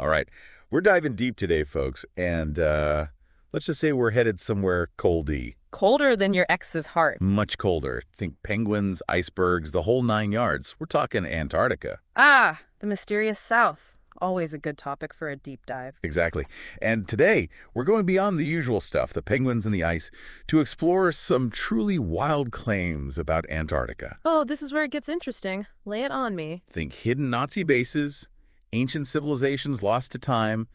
All right. We're diving deep today, folks, and let's just say we're headed somewhere coldy. Colder than your ex's heart. Much colder. Think penguins, icebergs, the whole 9 yards. We're talking Antarctica. Ah, the mysterious South. Always a good topic for a deep dive. Exactly. And today, we're going beyond the usual stuff, the penguins and the ice, to explore some truly wild claims about Antarctica. Oh, this is where it gets interesting. Lay it on me. Think hidden Nazi bases, ancient civilizations lost to time,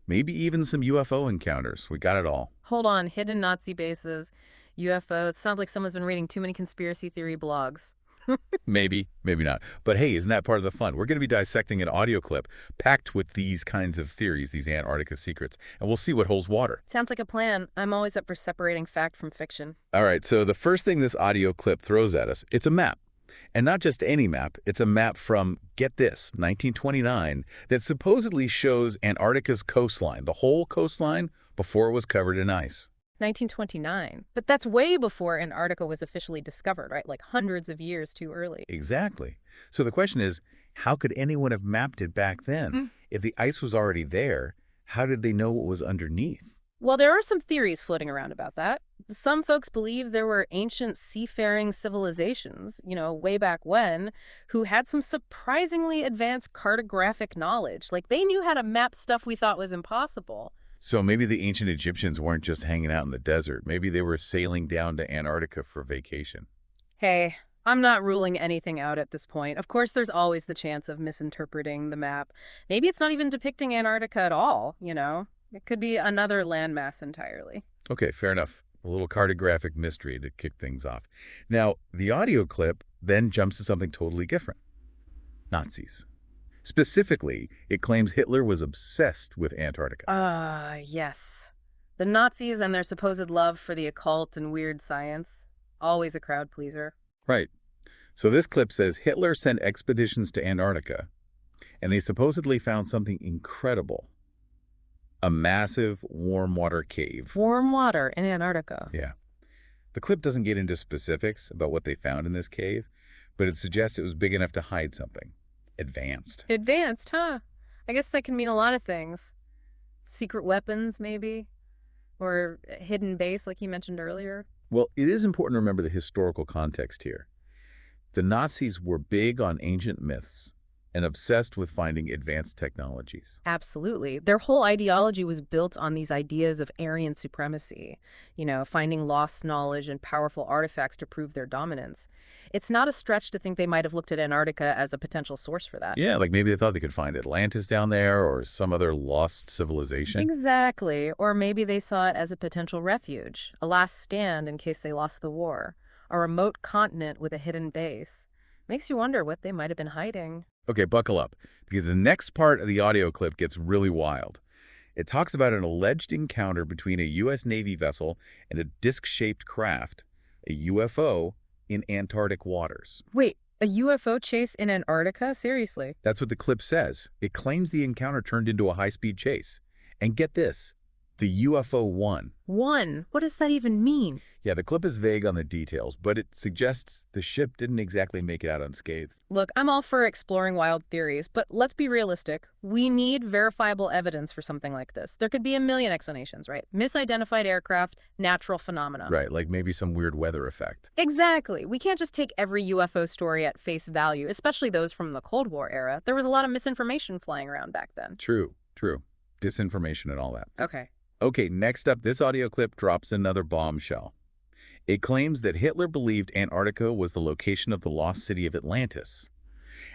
maybe even some UFO encounters. We got it all. Hold on, hidden Nazi bases, UFOs. Sounds like someone's been reading too many conspiracy theory blogs. Maybe, maybe not. But hey, isn't that part of the fun? We're going to be dissecting an audio clip packed with these kinds of theories, these Antarctica secrets, and we'll see what holds water. Sounds like a plan. I'm always up for separating fact from fiction. All right, so the first thing this audio clip throws at us, it's a map. And not just any map, it's a map from, get this, 1929, that supposedly shows Antarctica's coastline, the whole coastline, before it was covered in ice. 1929. But that's way before Antarctica was officially discovered, right? Like hundreds of years too early. Exactly. So the question is, how could anyone have mapped it back then? If the ice was already there, how did they know what was underneath? Well, there are some theories floating around about that. Some folks believe there were ancient seafaring civilizations, way back when, who had some surprisingly advanced cartographic knowledge. Like, they knew how to map stuff we thought was impossible. So maybe the ancient Egyptians weren't just hanging out in the desert. Maybe they were sailing down to Antarctica for vacation. Hey, I'm not ruling anything out at this point. Of course, there's always the chance of misinterpreting the map. Maybe it's not even depicting Antarctica at all, It could be another landmass entirely. Okay, fair enough. A little cartographic mystery to kick things off. Now, the audio clip then jumps to something totally different. Nazis. Specifically, it claims Hitler was obsessed with Antarctica. Yes. The Nazis and their supposed love for the occult and weird science. Always a crowd pleaser. Right. So this clip says Hitler sent expeditions to Antarctica, and they supposedly found something incredible. A massive warm water cave. Warm water in Antarctica. Yeah. The clip doesn't get into specifics about what they found in this cave, but it suggests it was big enough to hide something. Advanced. Advanced, huh? I guess that can mean a lot of things. Secret weapons, maybe? Or a hidden base, like you mentioned earlier. Well, it is important to remember the historical context here. The Nazis were big on ancient myths and obsessed with finding advanced technologies. Absolutely. Their whole ideology was built on these ideas of Aryan supremacy, finding lost knowledge and powerful artifacts to prove their dominance. It's not a stretch to think they might have looked at Antarctica as a potential source for that. Yeah, like maybe they thought they could find Atlantis down there or some other lost civilization. Exactly. Or maybe they saw it as a potential refuge, a last stand in case they lost the war, a remote continent with a hidden base. Makes you wonder what they might have been hiding. Okay, buckle up, because the next part of the audio clip gets really wild. It talks about an alleged encounter between a U.S. Navy vessel and a disc-shaped craft, a UFO, in Antarctic waters. Wait, a UFO chase in Antarctica? Seriously? That's what the clip says. It claims the encounter turned into a high-speed chase. And get this, the UFO won. Won? What does that even mean? Yeah, the clip is vague on the details, but it suggests the ship didn't exactly make it out unscathed. Look, I'm all for exploring wild theories, but let's be realistic. We need verifiable evidence for something like this. There could be a million explanations, right? Misidentified aircraft, natural phenomena. Right, like maybe some weird weather effect. Exactly. We can't just take every UFO story at face value, especially those from the Cold War era. There was a lot of misinformation flying around back then. True. Disinformation and all that. Okay, next up, this audio clip drops another bombshell. It claims that Hitler believed Antarctica was the location of the lost city of Atlantis.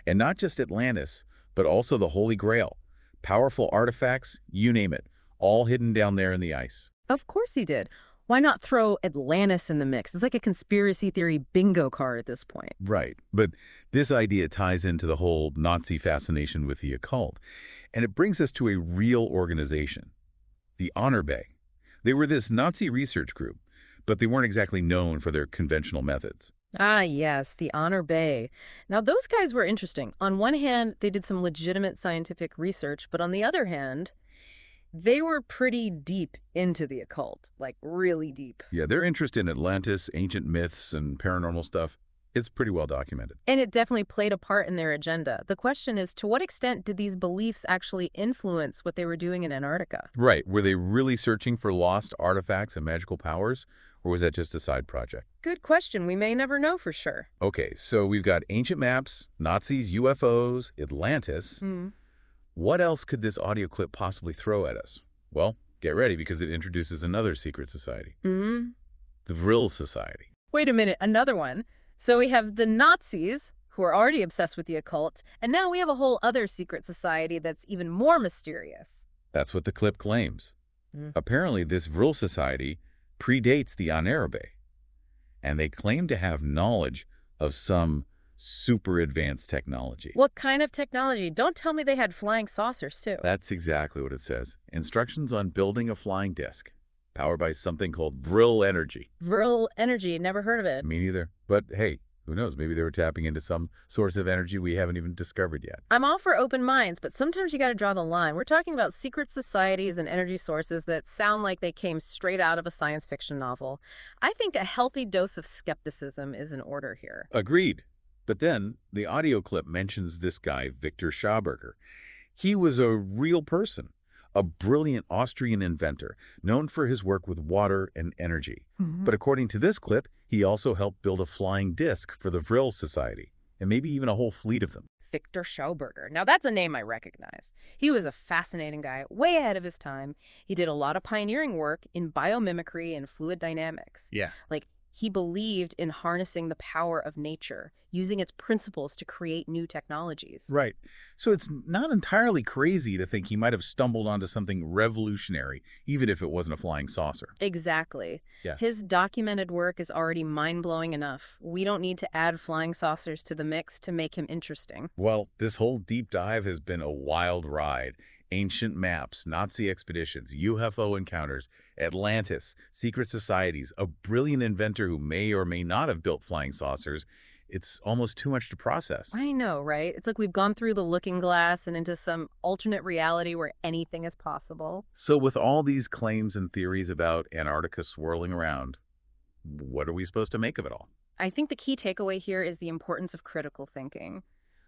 And not just Atlantis, but also the Holy Grail. Powerful artifacts, you name it, all hidden down there in the ice. Of course he did. Why not throw Atlantis in the mix? It's like a conspiracy theory bingo card at this point. Right, but this idea ties into the whole Nazi fascination with the occult. And it brings us to a real organization, the Honor Bay. They were this Nazi research group, but they weren't exactly known for their conventional methods. Ah, yes, the Honor Bay. Now, those guys were interesting. On one hand, they did some legitimate scientific research, but on the other hand, they were pretty deep into the occult, like really deep. Yeah, their interest in Atlantis, ancient myths, and paranormal stuff, It's pretty well documented. And it definitely played a part in their agenda. The question is, to what extent did these beliefs actually influence what they were doing in Antarctica? Right. Were they really searching for lost artifacts and magical powers, or was that just a side project? Good question. We may never know for sure. Okay, so we've got ancient maps, Nazis, UFOs, Atlantis. Hmm. What else could this audio clip possibly throw at us? Well, get ready because it introduces another secret society, Hmm. the Vril Society. Wait a minute, another one. So we have the Nazis, who are already obsessed with the occult, and now we have a whole other secret society that's even more mysterious. That's what the clip claims. Mm. Apparently, this Vril Society predates the Anunnaki, and they claim to have knowledge of some super advanced technology. What kind of technology? Don't tell me they had flying saucers, too. That's exactly what it says. Instructions on building a flying disc, powered by something called Vril energy. Vril energy, never heard of it. Me neither. But hey, who knows? Maybe they were tapping into some source of energy we haven't even discovered yet. I'm all for open minds, but sometimes you gotta draw the line. We're talking about secret societies and energy sources that sound like they came straight out of a science fiction novel. I think a healthy dose of skepticism is in order here. Agreed. But then the audio clip mentions this guy, Victor Schauberger. He was a real person, a brilliant Austrian inventor, known for his work with water and energy. Mhm. But according to this clip, he also helped build a flying disc for the Vril Society, and maybe even a whole fleet of them. Victor Schauberger. Now, that's a name I recognize. He was a fascinating guy, way ahead of his time. He did a lot of pioneering work in biomimicry and fluid dynamics. Yeah. Like, he believed in harnessing the power of nature, using its principles to create new technologies. Right. So it's not entirely crazy to think he might have stumbled onto something revolutionary, even if it wasn't a flying saucer. Exactly. Yeah. His documented work is already mind-blowing enough. We don't need to add flying saucers to the mix to make him interesting. Well, this whole deep dive has been a wild ride. Ancient maps, Nazi expeditions, UFO encounters, Atlantis, secret societies, a brilliant inventor who may or may not have built flying saucers. It's almost too much to process. I know, right? It's like we've gone through the looking glass and into some alternate reality where anything is possible. So with all these claims and theories about Antarctica swirling around, what are we supposed to make of it all? I think the key takeaway here is the importance of critical thinking.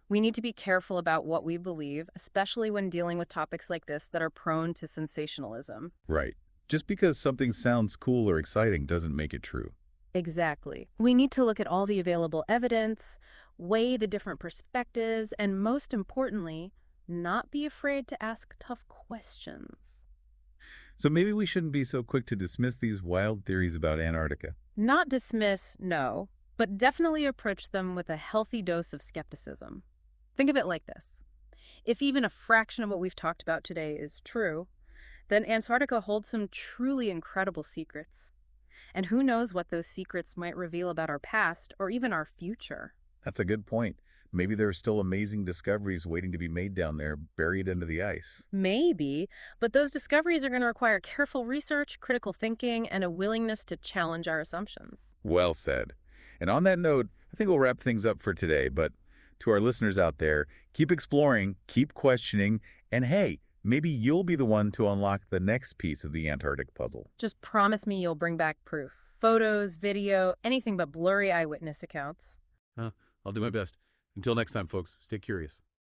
We need to be careful about what we believe, especially when dealing with topics like this that are prone to sensationalism. Right. Just because something sounds cool or exciting doesn't make it true. Exactly. We need to look at all the available evidence, weigh the different perspectives, and most importantly, not be afraid to ask tough questions. So maybe we shouldn't be so quick to dismiss these wild theories about Antarctica. Not dismiss, no, but definitely approach them with a healthy dose of skepticism. Think of it like this. If even a fraction of what we've talked about today is true, then Antarctica holds some truly incredible secrets. And who knows what those secrets might reveal about our past or even our future. That's a good point. Maybe there are still amazing discoveries waiting to be made down there, buried under the ice. Maybe, but those discoveries are going to require careful research, critical thinking, and a willingness to challenge our assumptions. Well said. And on that note, I think we'll wrap things up for today. But to our listeners out there, keep exploring, keep questioning, and hey, maybe you'll be the one to unlock the next piece of the Antarctic puzzle. Just promise me you'll bring back proof. Photos, video, anything but blurry eyewitness accounts. I'll do my best. Until next time, folks, stay curious.